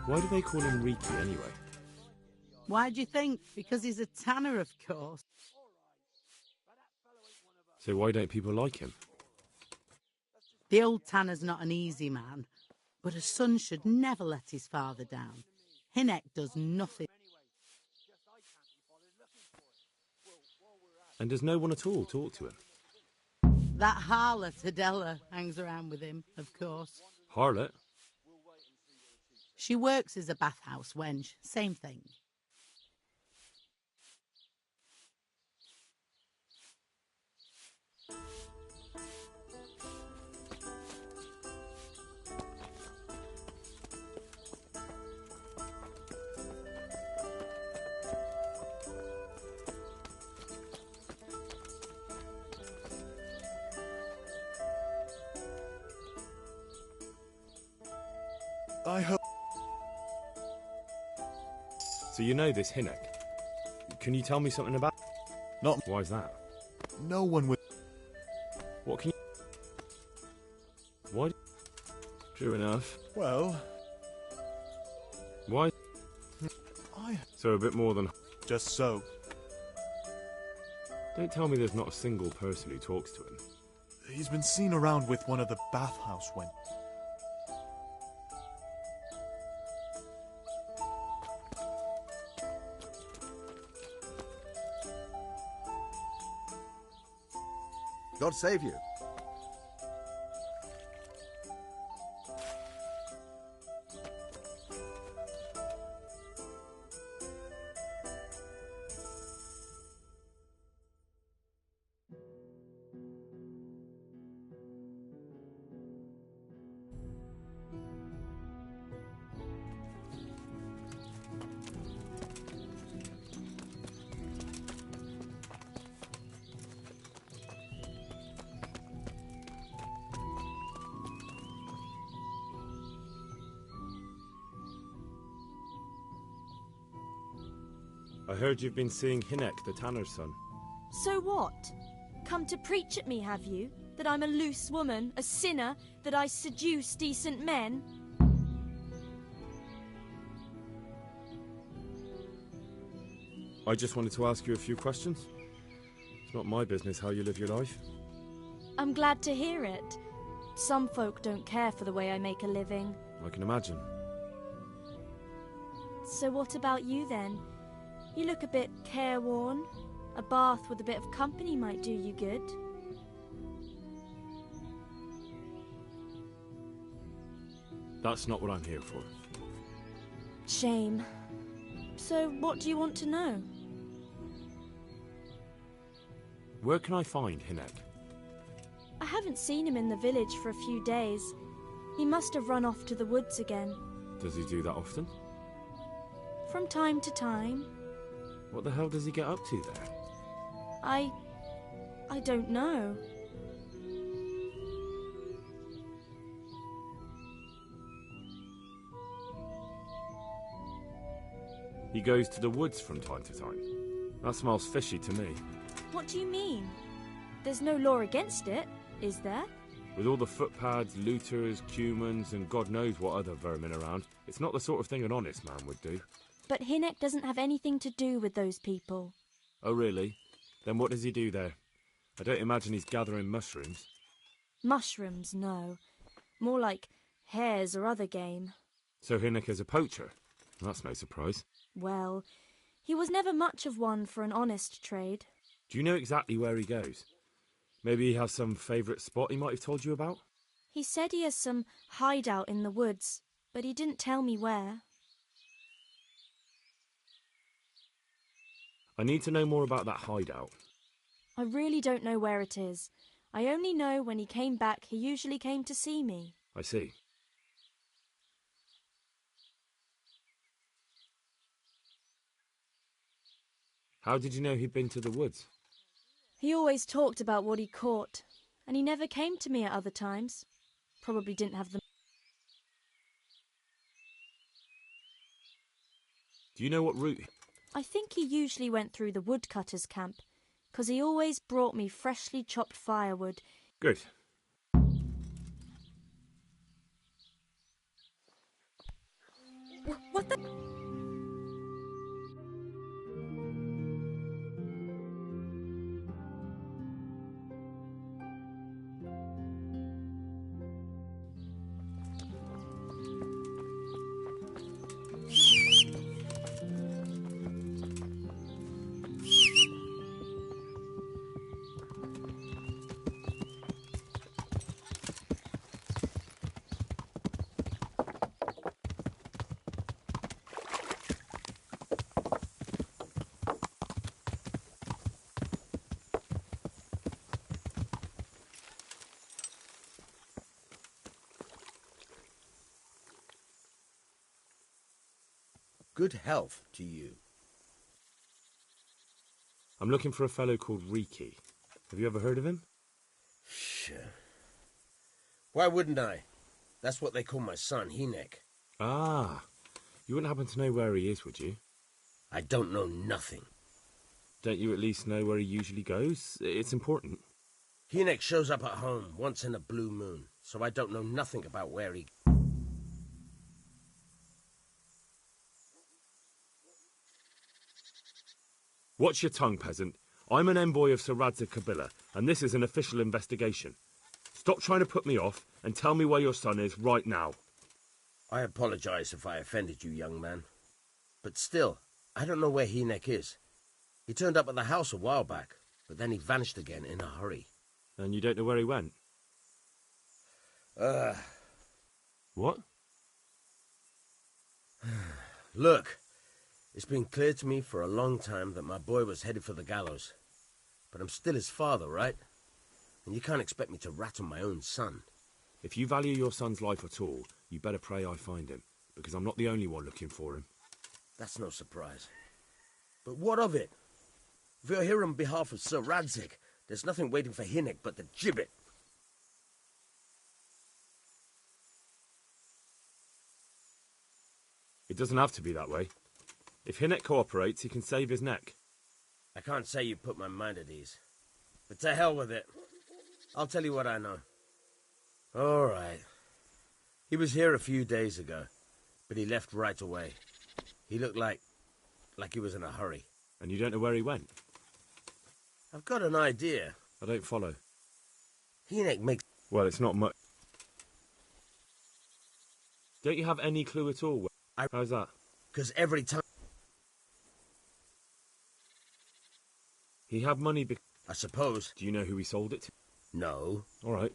Why do they call him Riki anyway? Why do you think? Because he's a tanner, of course. So why don't people like him? The old tanner's not an easy man, but a son should never let his father down. Hinek does nothing. And does no one at all talk to him? That harlot Adela hangs around with him, of course. Harlot? She works as a bathhouse wench, same thing. I hope... So you know this Hinek? Can you tell me something about... Not... Why is that? No one would... What can you... Why... True enough. Well... Why... So a bit more than... Just so. Don't tell me there's not a single person who talks to him. He's been seen around with one of the bathhouse wench. God save you. I heard you've been seeing Hinek, the tanner's son. So what? Come to preach at me, have you? That I'm a loose woman, a sinner, that I seduce decent men? I just wanted to ask you a few questions. It's not my business how you live your life. I'm glad to hear it. Some folk don't care for the way I make a living. I can imagine. So what about you then? You look a bit careworn. A bath with a bit of company might do you good. That's not what I'm here for. Shame. So what do you want to know? Where can I find Hinek? I haven't seen him in the village for a few days. He must have run off to the woods again. Does he do that often? From time to time. What the hell does he get up to there? I don't know. He goes to the woods from time to time. That smells fishy to me. What do you mean? There's no law against it, is there? With all the footpads, looters, cumans, and God knows what other vermin around, it's not the sort of thing an honest man would do. But Hinek doesn't have anything to do with those people. Oh, really? Then what does he do there? I don't imagine he's gathering mushrooms. Mushrooms, no. More like hares or other game. So Hinek is a poacher? That's no surprise. Well, he was never much of one for an honest trade. Do you know exactly where he goes? Maybe he has some favourite spot he might have told you about? He said he has some hideout in the woods, but he didn't tell me where. I need to know more about that hideout. I really don't know where it is. I only know when he came back, he usually came to see me. I see. How did you know he'd been to the woods? He always talked about what he caught, and he never came to me at other times. Probably didn't have the... Do you know what route... I think he usually went through the woodcutter's camp, 'cause he always brought me freshly chopped firewood. Good. What the... Good health to you. I'm looking for a fellow called Riki. Have you ever heard of him? Sure. Why wouldn't I? That's what they call my son, Hinek. Ah, you wouldn't happen to know where he is, would you? I don't know nothing. Don't you at least know where he usually goes? It's important. Hinek shows up at home once in a blue moon, so I don't know nothing about where he... Watch your tongue, peasant. I'm an envoy of Sir Radzig Kobyla, and this is an official investigation. Stop trying to put me off, and tell me where your son is right now. I apologize if I offended you, young man. But still, I don't know where Hinek is. He turned up at the house a while back, but then he vanished again in a hurry. And you don't know where he went? What? Look, it's been clear to me for a long time that my boy was headed for the gallows. But I'm still his father, right? And you can't expect me to rat on my own son. If you value your son's life at all, you better pray I find him, because I'm not the only one looking for him. That's no surprise. But what of it? If you're here on behalf of Sir Radzig, there's nothing waiting for Hinek but the gibbet. It doesn't have to be that way. If Hinek cooperates, he can save his neck. I can't say you put my mind at ease. But to hell with it. I'll tell you what I know. All right. He was here a few days ago, but he left right away. He looked like he was in a hurry. And you don't know where he went? I've got an idea. I don't follow. Hinek makes... Well, it's not much. Don't you have any clue at all? How's that? Because every time... He had money I suppose. Do you know who he sold it to? No. All right.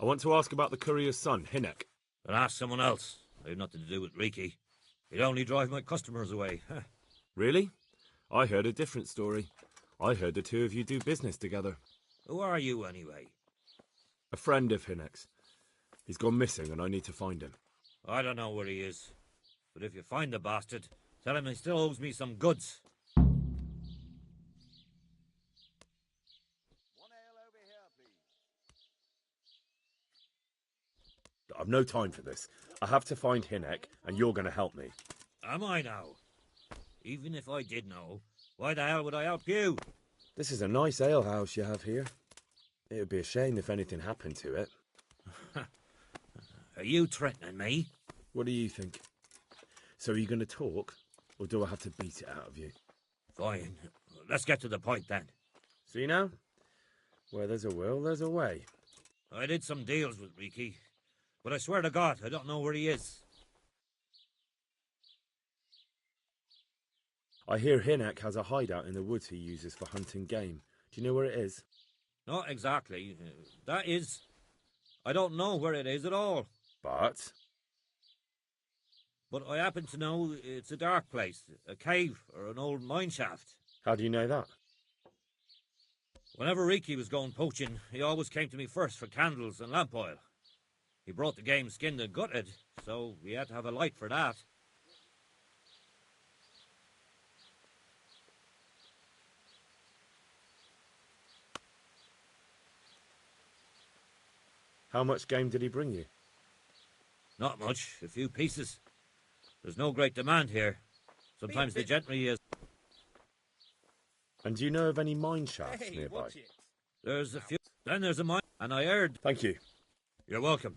I want to ask about the courier's son, Hinek. But ask someone else. I have nothing to do with Riki. He'd only drive my customers away. Really? I heard a different story. I heard the two of you do business together. Who are you, anyway? A friend of Hinek's. He's gone missing and I need to find him. I don't know where he is. But if you find the bastard, tell him he still owes me some goods. I've no time for this. I have to find Hinek, and you're going to help me. Am I now? Even if I did know, why the hell would I help you? This is a nice alehouse you have here. It would be a shame if anything happened to it. Are you threatening me? What do you think? So are you going to talk, or do I have to beat it out of you? Fine. Let's get to the point then. See now? Where there's a will, there's a way. I did some deals with Riki, but I swear to God, I don't know where he is. I hear Hinek has a hideout in the woods he uses for hunting game. Do you know where it is? Not exactly. That is... I don't know where it is at all. But But I happen to know it's a dark place, a cave or an old mine shaft. how do you know that? Whenever Riki was going poaching, he always came to me first for candles and lamp oil. He brought the game skinned and gutted, so we had to have a light for that. How much game did he bring you? Not much, a few pieces. There's no great demand here. Sometimes the gentry is... And do you know of any mine shafts nearby? There's a few... Then there's a mine, and I heard... Thank you. You're welcome.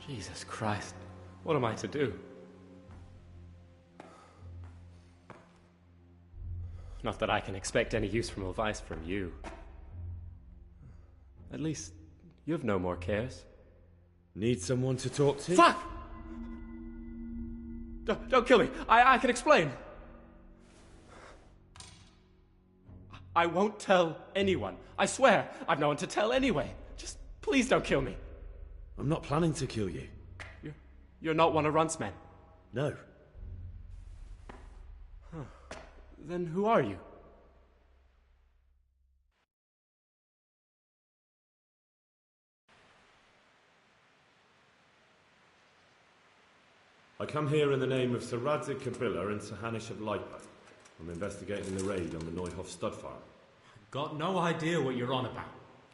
Jesus Christ, what am I to do? Not that I can expect any useful advice from you. At least, you have no more cares. Need someone to talk to? Fuck! Don't kill me. I can explain. I won't tell anyone. I swear, I've no one to tell anyway. Just please don't kill me. I'm not planning to kill you. You're not one of Runt's men? No. Huh. Then who are you? I come here in the name of Sir Radzig Kabila and Sir Hanish of Lightbat. I'm investigating the raid on the Neuhof stud farm. Got no idea what you're on about.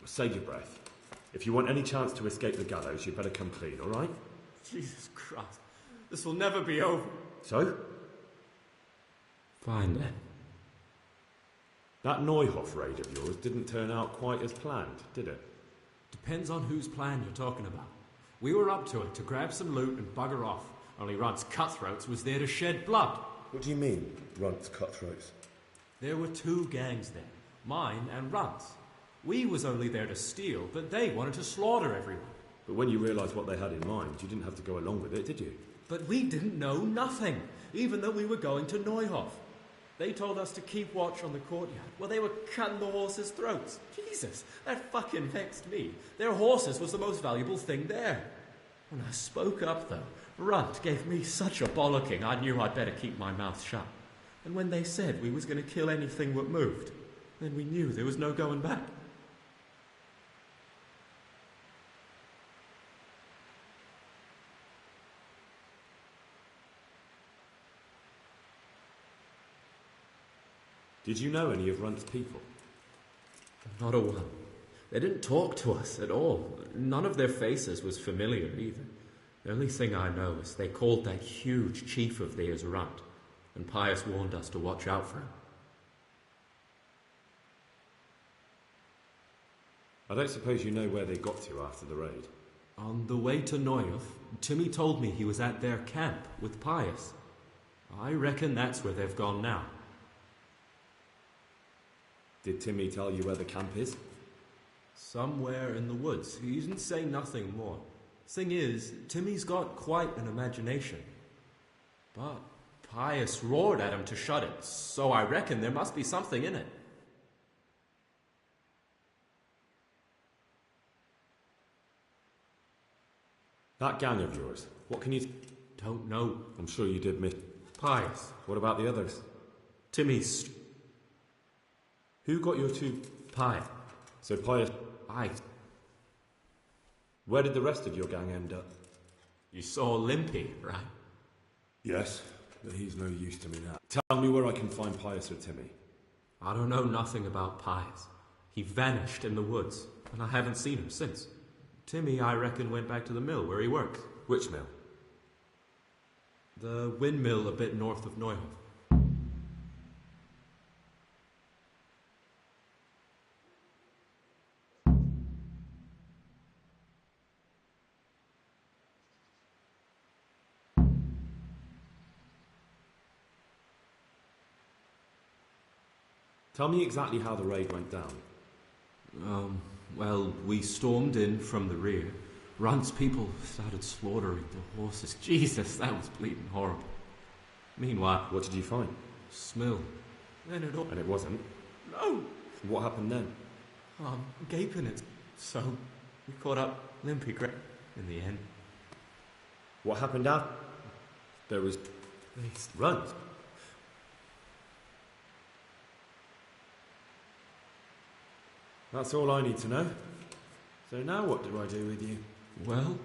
Save your breath. If you want any chance to escape the gallows, you better come clean, all right? Jesus Christ. This will never be over. So? Fine then. That Neuhof raid of yours didn't turn out quite as planned, did it? Depends on whose plan you're talking about. We were up to it to grab some loot and bugger off. Only Runt's cutthroats was there to shed blood. What do you mean, Runt's cutthroats? There were two gangs there, mine and Runt's. We was only there to steal, but they wanted to slaughter everyone. But when you realised what they had in mind, you didn't have to go along with it, did you? But we didn't know nothing, even though we were going to Neuhof. They told us to keep watch on the courtyard while they were cutting the horses' throats. Jesus, that fucking vexed me. Their horses was the most valuable thing there. When I spoke up, though, Runt gave me such a bollocking I knew I'd better keep my mouth shut. And when they said we was going to kill anything that moved, then we knew there was no going back. Did you know any of Runt's people? Not a one. They didn't talk to us at all. None of their faces was familiar either. The only thing I know is they called that huge chief of theirs Runt, and Pius warned us to watch out for him. I don't suppose you know where they got to after the raid? On the way to Neuhof, Timmy told me he was at their camp with Pius. I reckon that's where they've gone now. Did Timmy tell you where the camp is? Somewhere in the woods. He didn't say nothing more. Thing is, Timmy's got quite an imagination. But Pius roared at him to shut it, so I reckon there must be something in it. That gang of yours, what can you... Don't know. I'm sure you did miss... Pius. What about the others? Timmy's... Who got your two... Pius. So Pius... I... Where did the rest of your gang end up? You saw Limpy, right? Yes, but he's no use to me now. Tell me where I can find Pius or Timmy. I don't know nothing about Pius. He vanished in the woods, and I haven't seen him since. Timmy, I reckon, went back to the mill where he works. Which mill? The windmill a bit north of Neuhof. Tell me exactly how the raid went down. Well, we stormed in from the rear. Runt's people started slaughtering the horses. Jesus, that was bleeding horrible. Meanwhile... What did you find? Smill. Then it all... And it wasn't? No! What happened then? Gaping it. So, we caught up Limpy in the end. What happened after? There was... Runt. That's all I need to know. So now what do I do with you? Well,